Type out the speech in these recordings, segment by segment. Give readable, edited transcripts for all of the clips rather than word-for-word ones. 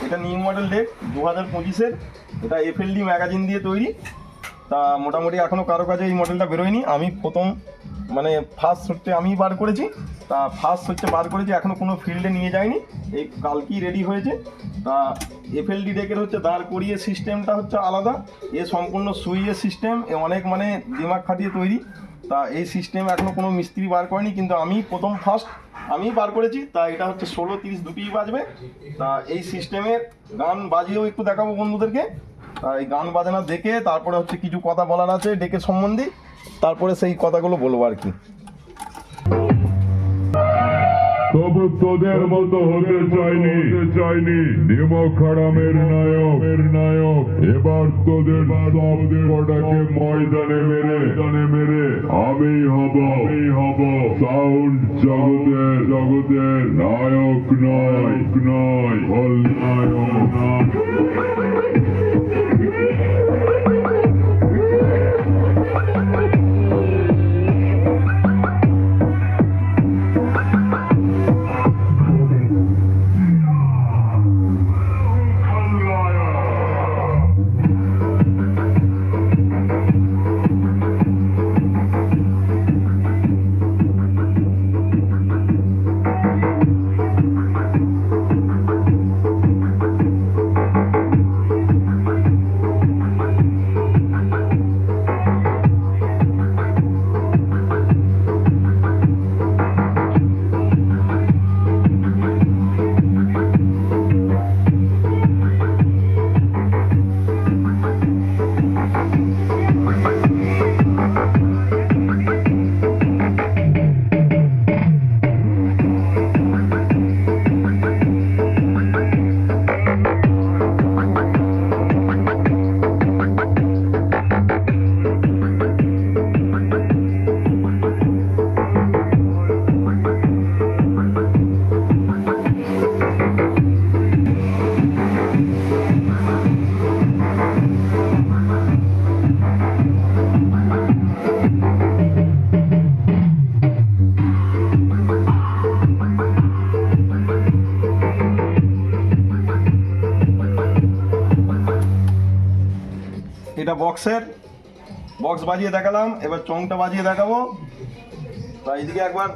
এটা new model day 2025-এর। এটা FLD magazine দিয়ে তৈরি। তা মোটামুটি এখনও কারো কাছে এই মডেলটা বেরোয়নি। আমি প্রথম মানে ফার্স্ট হচ্ছে আমি বার করেছি। তা ফার্স্ট হচ্ছে বার করেছি, এখনও কোনো ফিল্ডে নিয়ে যায়নি, এই কালকেই রেডি হয়েছে। তা FLD ডেকের হচ্ছে দাঁড় করিয়ে সিস্টেমটা হচ্ছে আলাদা, এ সম্পূর্ণ সুইয়ের সিস্টেম, এ অনেক মানে দিমাগ খাটিয়ে তৈরি। তা এই সিস্টেম এখনও কোনো মিস্ত্রি বার করেনি, কিন্তু আমি প্রথম ফার্স্ট আমি বার করেছি। তা এটা হচ্ছে 16-30 দুটিই বাজবে। তা এই সিস্টেমের গান বাজিয়েও একটু দেখাবো বন্ধুদেরকে। তা এই গান বাজানা দেখে তারপরে হচ্ছে কিছু কথা বলার আছে ডেকের সম্বন্ধে, তারপরে সেই কথাগুলো বলবো আর কি। তবু তোদের মতো হতে চাইনি দিমাগ খারামের নায়ক। এবার তোদের সব কটাকে ময়দানে মেরে আমি হব সাউন্ড জগতের নায়ক নয় খলনায়ক। এটা বক্স বাজিয়ে দেখালাম, এবার চংটা বাজিয়ে দেখাবো। তা এইদিকে একবার,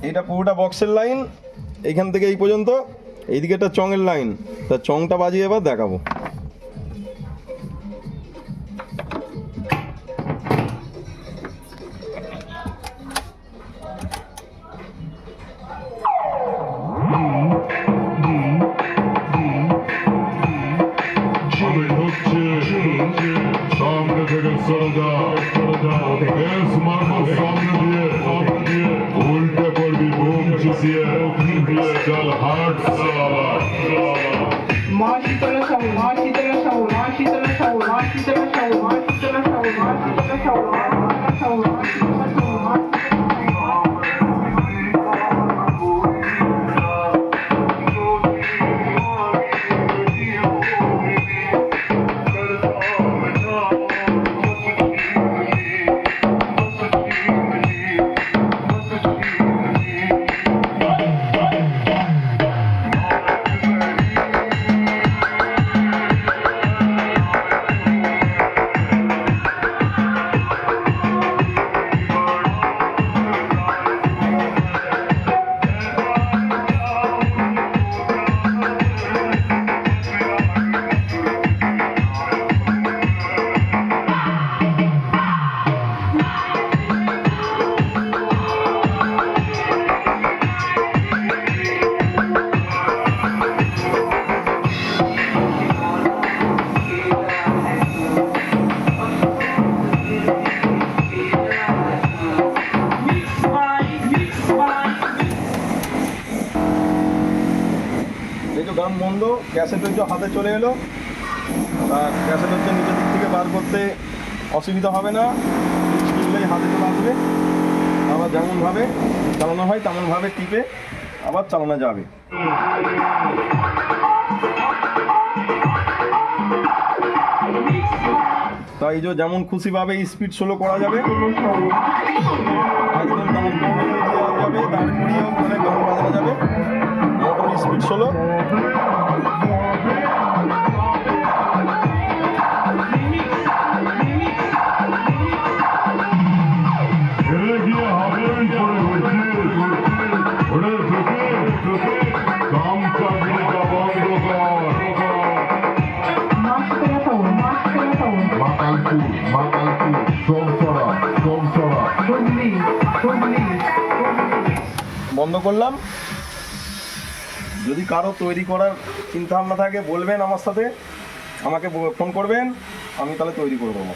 এটা পুরোটা বক্সের লাইন, এইখান থেকে এই পর্যন্ত, এইদিকে একটা চংয়ের লাইন। তা চংটা বাজিয়ে এবার দেখাবো। সামনে থেকে সরদা বেশ মানুষ সামনে দিয়ে উল্টে পড়বি বুম চুষিয়ে চল হাট সালা। মা শীতলা সাউ মা শীতলা সাউ মা শীতলা সাউ মা শীতলা সাউ মা শীতলা সাউ মা শীতলা সাউ মা শীতলা সাউ মা শীতলা সাউ মা। গান বন্ধ, ক্যাসেট হচ্ছে হাতে চলে এলো। আর ক্যাসেট হচ্ছে নিচের দিক থেকে বার করতে অসুবিধা হবে না, টিপলেই হাতে চলে আসবে। আবার যেমনভাবে চালানো হয় তেমনভাবে টিপে আবার চালানো যাবে। তাই যে যেমন খুশিভাবে স্পিড স্লো করা যাবে, একদম তেমন কমিয়ে দেওয়া যাবে, দাঁড় করিয়েও মানে গান বাজানো যাবে। Motor speed 16। হেরে গিয়ে হাবলেই পড়ে হচ্ছে ওরে তোকে কাম চাকরিটা বন্ধ কর। মাতালপুর সোমসরা বন্ধ করলাম। যদি কারো তৈরি করার চিন্তা ভাবনা থাকে বলবেন আমার সাথে, আমাকে ফোন করবেন, আমি তাহলে তৈরি করে দেবো।